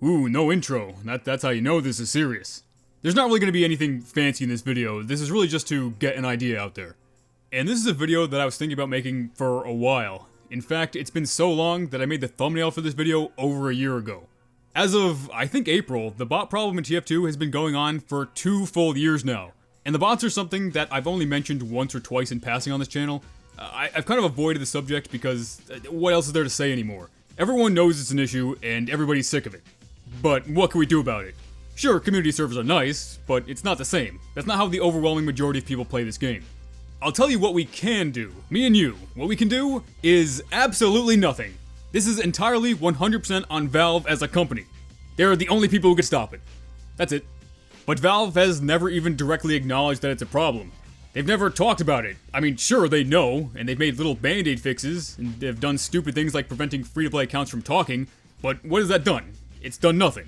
Ooh, no intro. That's how you know this is serious. There's not really going to be anything fancy in this video. This is really just to get an idea out there. And this is a video that I was thinking about making for a while. In fact, it's been so long that I made the thumbnail for this video over a year ago. As of, I think, April, the bot problem in TF2 has been going on for 2 full years now. And the bots are something that I've only mentioned once or twice in passing on this channel. I've kind of avoided the subject because what else is there to say anymore? Everyone knows it's an issue and everybody's sick of it. But what can we do about it? Sure, community servers are nice, but it's not the same. That's not how the overwhelming majority of people play this game. I'll tell you what we can do, me and you. What we can do is absolutely nothing. This is entirely 100% on Valve as a company. They're the only people who can stop it. That's it. But Valve has never even directly acknowledged that it's a problem. They've never talked about it. I mean, sure, they know, and they've made little band-aid fixes, and they've done stupid things like preventing free-to-play accounts from talking, but what has that done? It's done nothing.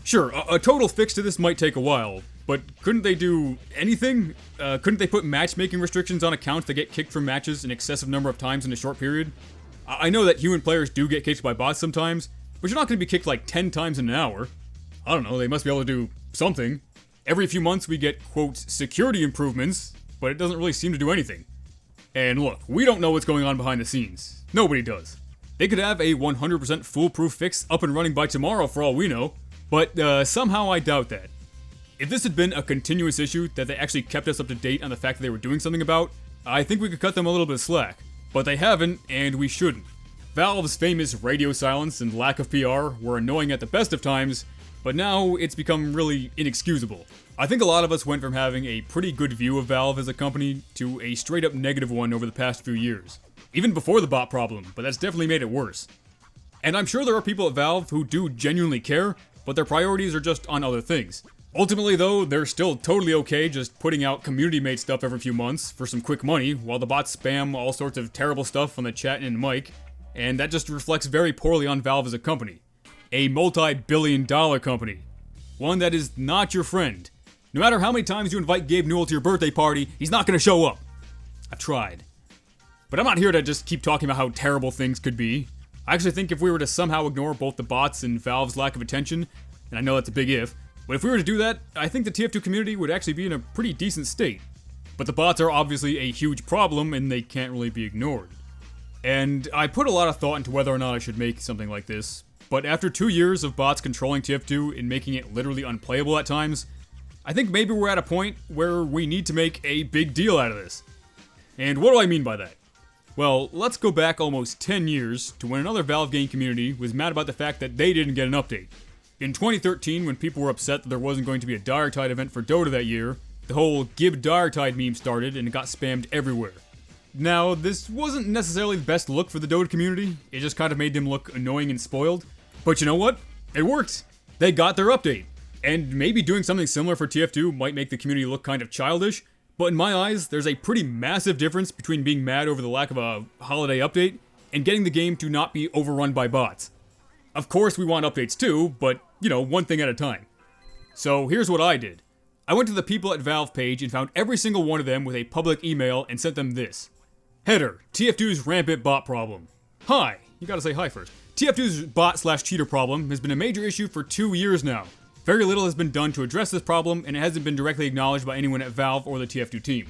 Sure, a total fix to this might take a while, but couldn't they do anything? Couldn't they put matchmaking restrictions on accounts that get kicked from matches an excessive number of times in a short period? I know that human players do get kicked by bots sometimes, but you're not going to be kicked like 10 times in an hour. I don't know, they must be able to do something. Every few months we get, quote, security improvements, but it doesn't really seem to do anything. And look, we don't know what's going on behind the scenes. Nobody does. They could have a 100% foolproof fix up and running by tomorrow for all we know, but somehow I doubt that. If this had been a continuous issue that they actually kept us up to date on the fact that they were doing something about, I think we could cut them a little bit of slack. But they haven't, and we shouldn't. Valve's famous radio silence and lack of PR were annoying at the best of times, but now it's become really inexcusable. I think a lot of us went from having a pretty good view of Valve as a company to a straight up negative one over the past few years. Even before the bot problem, but that's definitely made it worse. And I'm sure there are people at Valve who do genuinely care, but their priorities are just on other things. Ultimately though, they're still totally okay just putting out community-made stuff every few months for some quick money, while the bots spam all sorts of terrible stuff on the chat and mic, and that just reflects very poorly on Valve as a company. A multi-billion-dollar company. One that is not your friend. No matter how many times you invite Gabe Newell to your birthday party, he's not gonna show up. I've tried. But I'm not here to just keep talking about how terrible things could be. I actually think if we were to somehow ignore both the bots and Valve's lack of attention, and I know that's a big if, but if we were to do that, I think the TF2 community would actually be in a pretty decent state. But the bots are obviously a huge problem and they can't really be ignored. And I put a lot of thought into whether or not I should make something like this, but after 2 years of bots controlling TF2 and making it literally unplayable at times, I think maybe we're at a point where we need to make a big deal out of this. And what do I mean by that? Well, let's go back almost 10 years to when another Valve game community was mad about the fact that they didn't get an update. In 2013, when people were upset that there wasn't going to be a Diretide event for Dota that year, the whole Gib Diretide meme started and it got spammed everywhere. Now, this wasn't necessarily the best look for the Dota community, it just kind of made them look annoying and spoiled. But you know what? It worked! They got their update. And maybe doing something similar for TF2 might make the community look kind of childish, but in my eyes, there's a pretty massive difference between being mad over the lack of a holiday update and getting the game to not be overrun by bots. Of course we want updates too, but, you know, one thing at a time. So here's what I did. I went to the People at Valve page and found every single one of them with a public email and sent them this. Header, TF2's rampant bot problem. Hi, you gotta say hi first. TF2's bot/cheater problem has been a major issue for 2 years now. Very little has been done to address this problem, and it hasn't been directly acknowledged by anyone at Valve or the TF2 team.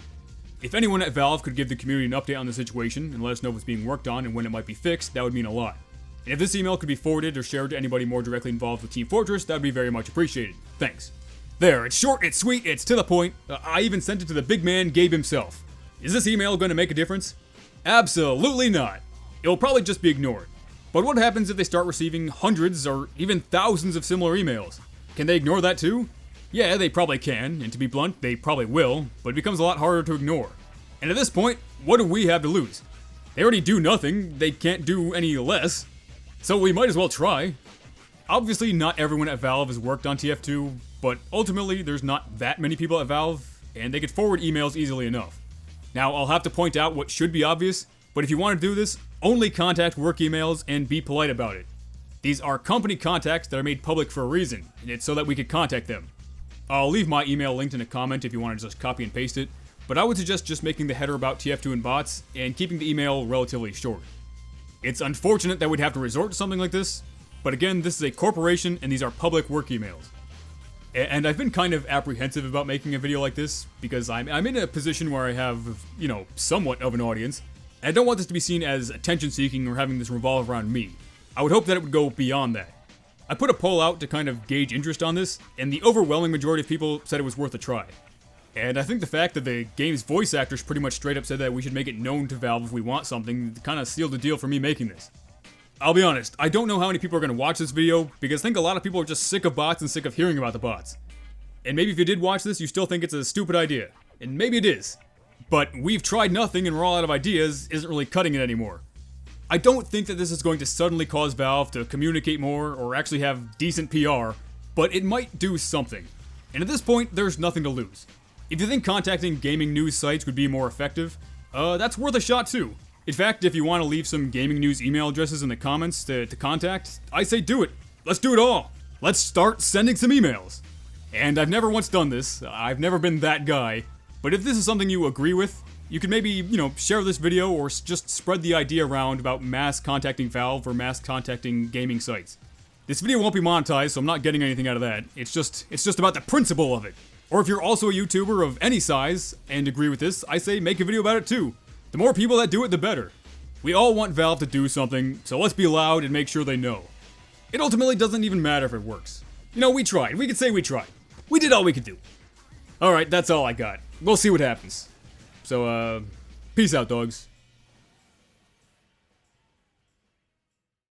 If anyone at Valve could give the community an update on the situation and let us know what's being worked on and when it might be fixed, that would mean a lot. And if this email could be forwarded or shared to anybody more directly involved with Team Fortress, that would be very much appreciated. Thanks. There, it's short, it's sweet, it's to the point. I even sent it to the big man, Gabe himself. Is this email going to make a difference? Absolutely not. It will probably just be ignored. But what happens if they start receiving hundreds or even thousands of similar emails? Can they ignore that too? Yeah, they probably can, and to be blunt, they probably will, but it becomes a lot harder to ignore. And at this point, what do we have to lose? They already do nothing, they can't do any less, so we might as well try. Obviously, not everyone at Valve has worked on TF2, but ultimately, there's not that many people at Valve, and they could forward emails easily enough. Now, I'll have to point out what should be obvious, but if you want to do this, only contact work emails and be polite about it. These are company contacts that are made public for a reason, and it's so that we could contact them. I'll leave my email linked in a comment if you want to just copy and paste it, but I would suggest just making the header about TF2 and bots, and keeping the email relatively short. It's unfortunate that we'd have to resort to something like this, But again, this is a corporation and these are public work emails. And I've been kind of apprehensive about making a video like this because I'm in a position where I have, you know, somewhat of an audience. And I don't want this to be seen as attention seeking or having this revolve around me. I would hope that it would go beyond that. I put a poll out to kind of gauge interest on this, and the overwhelming majority of people said it was worth a try. And I think the fact that the game's voice actors pretty much straight up said that we should make it known to Valve if we want something kind of sealed the deal for me making this. I'll be honest, I don't know how many people are going to watch this video, because I think a lot of people are just sick of bots and sick of hearing about the bots. And maybe if you did watch this, you still think it's a stupid idea. And maybe it is. But we've tried nothing and we're all out of ideas isn't really cutting it anymore. I don't think that this is going to suddenly cause Valve to communicate more or actually have decent PR, but it might do something. And at this point, there's nothing to lose. If you think contacting gaming news sites would be more effective, that's worth a shot too. In fact, if you want to leave some gaming news email addresses in the comments to contact, I say do it. Let's do it all. Let's start sending some emails. And I've never once done this. I've never been that guy. But if this is something you agree with, you could maybe, you know, share this video or just spread the idea around about mass contacting Valve or mass contacting gaming sites. This video won't be monetized, so I'm not getting anything out of that. It's just about the principle of it. Or if you're also a YouTuber of any size and agree with this, I say make a video about it too. The more people that do it, the better. We all want Valve to do something, so let's be loud and make sure they know. It ultimately doesn't even matter if it works. You know, we tried. We could say we tried. We did all we could do. Alright, that's all I got. We'll see what happens. So, peace out, dogs.